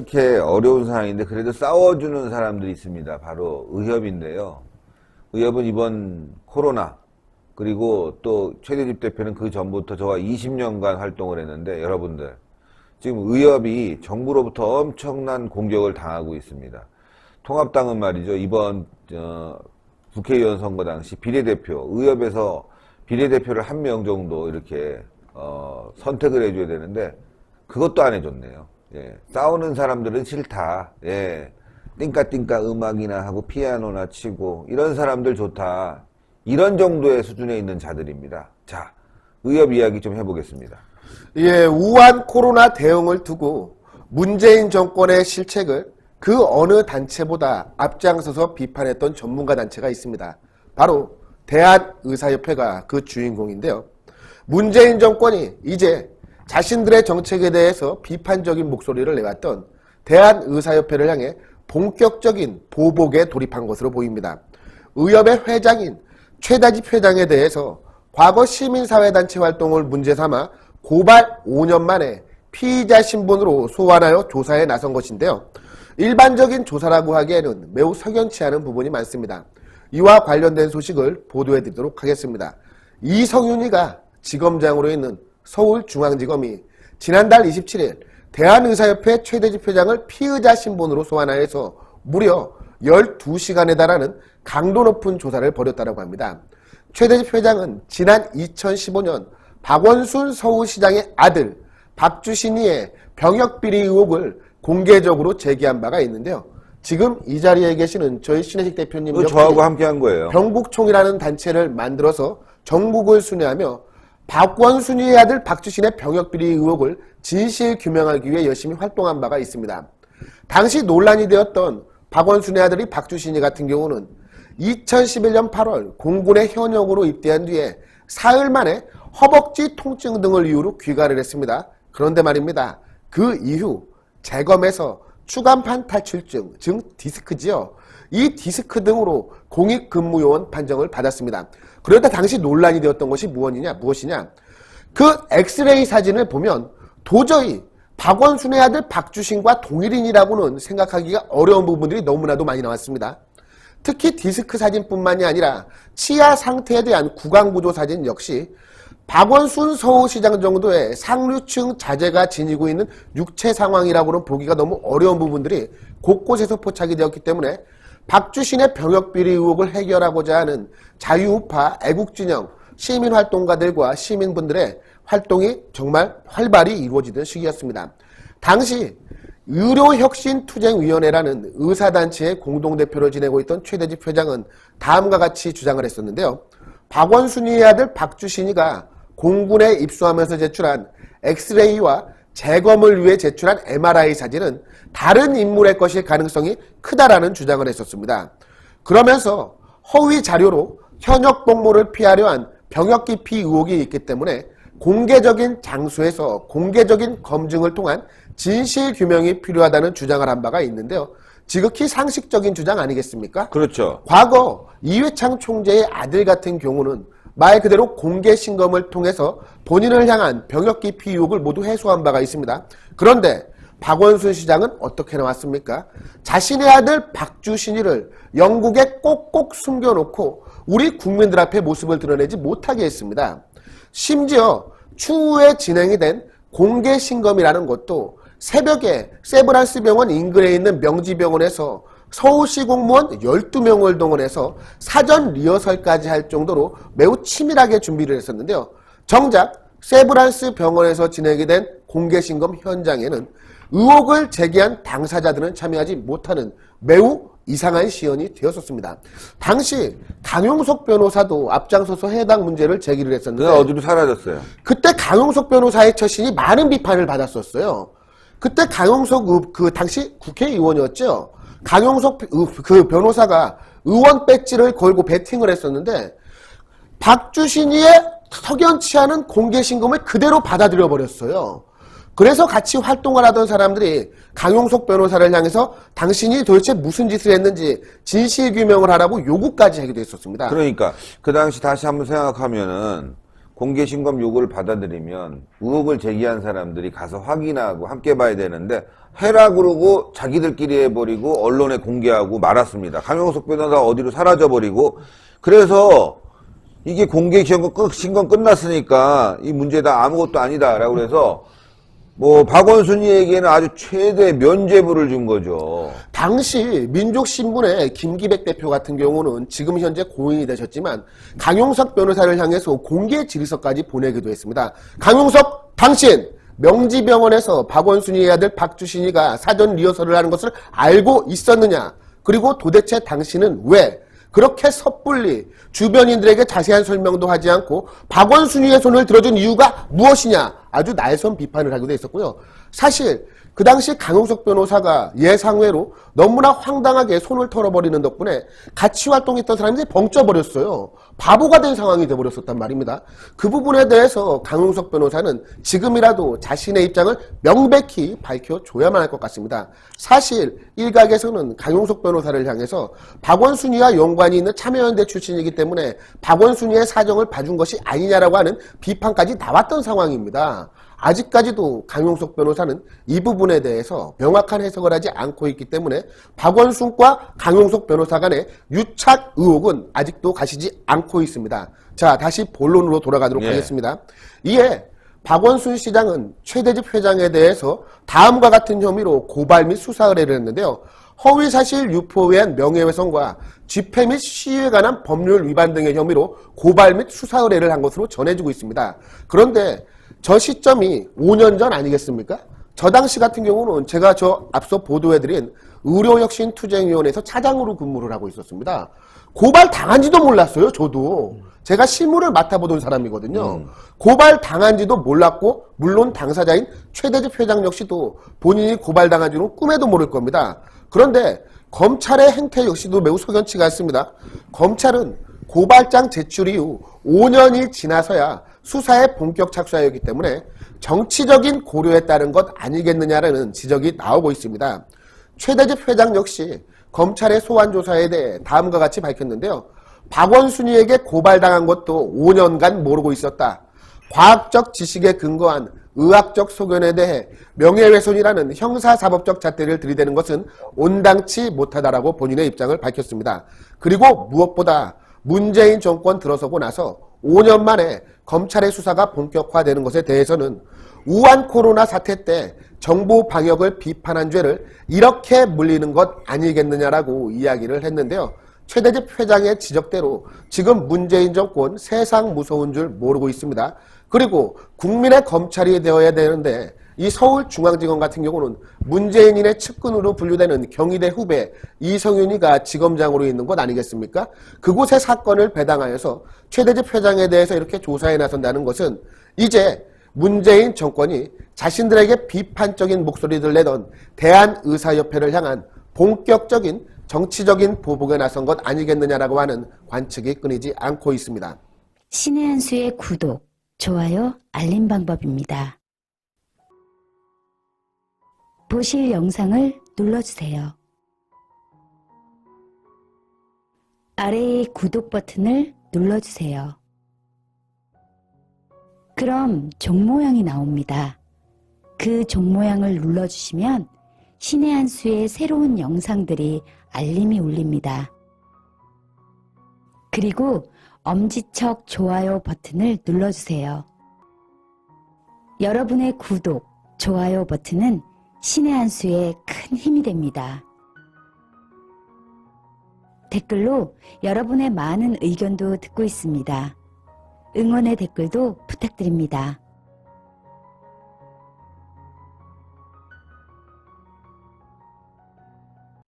이렇게 어려운 상황인데 그래도 싸워주는 사람들이 있습니다. 바로 의협인데요. 의협은 이번 코로나 그리고 또 최대집 대표는 그 전부터 저와 20년간 활동을 했는데 여러분들 지금 의협이 정부로부터 엄청난 공격을 당하고 있습니다. 통합당은 말이죠. 이번 국회의원 선거 당시 비례대표, 의협에서 비례대표를 한 명 정도 이렇게 선택을 해줘야 되는데 그것도 안 해줬네요. 예, 싸우는 사람들은 싫다. 예, 띵까띵까 음악이나 하고 피아노나 치고 이런 사람들 좋다. 이런 정도의 수준에 있는 자들입니다. 자, 의협 이야기 좀 해보겠습니다. 예, 우한 코로나 대응을 두고 문재인 정권의 실책을 그 어느 단체보다 앞장서서 비판했던 전문가 단체가 있습니다. 바로 대한의사협회가 그 주인공인데요. 문재인 정권이 이제 자신들의 정책에 대해서 비판적인 목소리를 내왔던 대한의사협회를 향해 본격적인 보복에 돌입한 것으로 보입니다. 의협의 회장인 최대집 회장에 대해서 과거 시민사회단체 활동을 문제 삼아 고발 5년 만에 피의자 신분으로 소환하여 조사에 나선 것인데요. 일반적인 조사라고 하기에는 매우 석연치 않은 부분이 많습니다. 이와 관련된 소식을 보도해드리도록 하겠습니다. 이성윤이가 지검장으로 있는 서울중앙지검이 지난달 27일 대한의사협회 최대집 회장을 피의자 신분으로 소환하여서 무려 12시간에 달하는 강도 높은 조사를 벌였다고 합니다. 최대집 회장은 지난 2015년 박원순 서울시장의 아들 박주신이의 병역비리 의혹을 공개적으로 제기한 바가 있는데요. 지금 이 자리에 계시는 저희 신혜식 대표님 저하고 함께한 거예요. 병북총이라는 단체를 만들어서 정북을 순회하며 박원순이의 아들 박주신의 병역비리 의혹을 진실 규명하기 위해 열심히 활동한 바가 있습니다. 당시 논란이 되었던 박원순의 아들이 박주신이 같은 경우는 2011년 8월 공군의 현역으로 입대한 뒤에 사흘 만에 허벅지 통증 등을 이유로 귀가를 했습니다. 그런데 말입니다. 그 이후 재검에서 추간판 탈출증, 즉 디스크지요. 이 디스크 등으로 공익근무요원 판정을 받았습니다. 그런데 당시 논란이 되었던 것이 무엇이냐? 그 엑스레이 사진을 보면 도저히 박원순의 아들 박주신과 동일인이라고는 생각하기가 어려운 부분들이 너무나도 많이 나왔습니다. 특히 디스크 사진뿐만이 아니라 치아 상태에 대한 구강구조 사진 역시 박원순 서울시장 정도의 상류층 자제가 지니고 있는 육체 상황이라고는 보기가 너무 어려운 부분들이 곳곳에서 포착이 되었기 때문에 박주신의 병역비리 의혹을 해결하고자 하는 자유우파 애국진영 시민활동가들과 시민분들의 활동이 정말 활발히 이루어지던 시기였습니다. 당시 의료혁신투쟁위원회라는 의사단체의 공동대표를 지내고 있던 최대집 회장은 다음과 같이 주장을 했었는데요. 박원순이의 아들 박주신이가 공군에 입소하면서 제출한 엑스레이와 재검을 위해 제출한 MRI 사진은 다른 인물의 것일 가능성이 크다라는 주장을 했었습니다. 그러면서 허위 자료로 현역 복무를 피하려 한 병역 기피 의혹이 있기 때문에 공개적인 장소에서 공개적인 검증을 통한 진실 규명이 필요하다는 주장을 한 바가 있는데요. 지극히 상식적인 주장 아니겠습니까? 그렇죠. 과거 이회창 총재의 아들 같은 경우는 말 그대로 공개 신검을 통해서 본인을 향한 병역 기피 의혹을 모두 해소한 바가 있습니다. 그런데 박원순 시장은 어떻게 나왔습니까? 자신의 아들 박주신이를 영국에 꼭꼭 숨겨놓고 우리 국민들 앞에 모습을 드러내지 못하게 했습니다. 심지어 추후에 진행이 된 공개 신검이라는 것도 새벽에 세브란스 병원 인근에 있는 명지병원에서 서울시 공무원 12명을 동원해서 사전 리허설까지 할 정도로 매우 치밀하게 준비를 했었는데요. 정작 세브란스 병원에서 진행이 된 공개신검 현장에는 의혹을 제기한 당사자들은 참여하지 못하는 매우 이상한 시연이 되었었습니다. 당시 강용석 변호사도 앞장서서 해당 문제를 제기를 했었는데 어디로 사라졌어요? 그때 강용석 변호사의 처신이 많은 비판을 받았었어요. 그때 강용석 그 당시 국회의원이었죠. 강용석 그 변호사가 의원 배지를 걸고 배팅을 했었는데 박주신이의 석연치 않은 공개신검을 그대로 받아들여 버렸어요. 그래서 같이 활동을 하던 사람들이 강용석 변호사를 향해서 당신이 도대체 무슨 짓을 했는지 진실규명을 하라고 요구까지 하기도 했었습니다. 그러니까 그 당시 다시 한번 생각하면은 공개 신검 요구를 받아들이면 의혹을 제기한 사람들이 가서 확인하고 함께 봐야 되는데 해라 그러고 자기들끼리 해버리고 언론에 공개하고 말았습니다. 강용석 변호사가 어디로 사라져버리고 그래서 이게 공개 신검 끝났으니까 이 문제다 아무것도 아니다라고 그래서 뭐 박원순이에게는 아주 최대 면죄부를 준 거죠. 당시 민족신문의 김기백 대표 같은 경우는 지금 현재 고인이 되셨지만 강용석 변호사를 향해서 공개 질의서까지 보내기도 했습니다. 강용석 당신 명지병원에서 박원순이의 아들 박주신이가 사전 리허설을 하는 것을 알고 있었느냐? 그리고 도대체 당신은 왜 그렇게 섣불리 주변인들에게 자세한 설명도 하지 않고 박원순이의 손을 들어준 이유가 무엇이냐? 아주 날선 비판을 하기도 했었고요. 사실 그 당시 강용석 변호사가 예상외로 너무나 황당하게 손을 털어버리는 덕분에 같이 활동했던 사람들이 벙쪄버렸어요. 바보가 된 상황이 돼버렸었단 말입니다. 그 부분에 대해서 강용석 변호사는 지금이라도 자신의 입장을 명백히 밝혀줘야만 할 것 같습니다. 사실 일각에서는 강용석 변호사를 향해서 박원순이와 연관이 있는 참여연대 출신이기 때문에 박원순이의 사정을 봐준 것이 아니냐라고 하는 비판까지 나왔던 상황입니다. 아직까지도 강용석 변호사는 이 부분에 대해서 명확한 해석을 하지 않고 있기 때문에 박원순과 강용석 변호사 간의 유착 의혹은 아직도 가시지 않고 있습니다. 자, 다시 본론으로 돌아가도록 하겠습니다. 이에 박원순 시장은 최대집 회장에 대해서 다음과 같은 혐의로 고발 및 수사 의뢰를 했는데요. 허위사실 유포에 의한 명예훼손과 집회 및 시위에 관한 법률 위반 등의 혐의로 고발 및 수사 의뢰를 한 것으로 전해지고 있습니다. 그런데 저 시점이 5년 전 아니겠습니까? 저 당시 같은 경우는 제가 앞서 보도해드린 의료혁신투쟁위원회에서 차장으로 근무를 하고 있었습니다. 고발 당한지도 몰랐어요, 저도. 제가 실무를 맡아보던 사람이거든요. 고발 당한지도 몰랐고, 물론 당사자인 최대집 회장 역시도 본인이 고발 당한지는 꿈에도 모를 겁니다. 그런데 검찰의 행태 역시도 매우 석연치가 않습니다. 검찰은 고발장 제출 이후 5년이 지나서야 수사에 본격 착수하였기 때문에 정치적인 고려에 따른 것 아니겠느냐라는 지적이 나오고 있습니다. 최대집 회장 역시 검찰의 소환 조사에 대해 다음과 같이 밝혔는데요. 박원순이에게 고발당한 것도 5년간 모르고 있었다. 과학적 지식에 근거한 의학적 소견에 대해 명예훼손이라는 형사사법적 잣대를 들이대는 것은 온당치 못하다라고 본인의 입장을 밝혔습니다. 그리고 무엇보다 문재인 정권 들어서고 나서 5년 만에 검찰의 수사가 본격화되는 것에 대해서는 우한 코로나 사태 때 정부 방역을 비판한 죄를 이렇게 물리는 것 아니겠느냐라고 이야기를 했는데요. 최대집 회장의 지적대로 지금 문재인 정권 세상 무서운 줄 모르고 있습니다. 그리고 국민의 검찰이 되어야 되는데 이 서울중앙지검 같은 경우는 문재인의 측근으로 분류되는 경희대 후배 이성윤이가 지검장으로 있는 것 아니겠습니까? 그곳의 사건을 배당하여서 최대집 회장에 대해서 이렇게 조사에 나선다는 것은 이제 문재인 정권이 자신들에게 비판적인 목소리를 내던 대한의사협회를 향한 본격적인 정치적인 보복에 나선 것 아니겠느냐라고 하는 관측이 끊이지 않고 있습니다. 신의 한 수의 구독, 좋아요, 알림 방법입니다. 보실 영상을 눌러주세요. 아래의 구독 버튼을 눌러주세요. 그럼 종 모양이 나옵니다. 그 종 모양을 눌러주시면 신의 한 수의 새로운 영상들이 알림이 울립니다. 그리고 엄지척 좋아요 버튼을 눌러주세요. 여러분의 구독, 좋아요 버튼은 신의 한 수에 큰 힘이 됩니다. 댓글로 여러분의 많은 의견도 듣고 있습니다. 응원의 댓글도 부탁드립니다.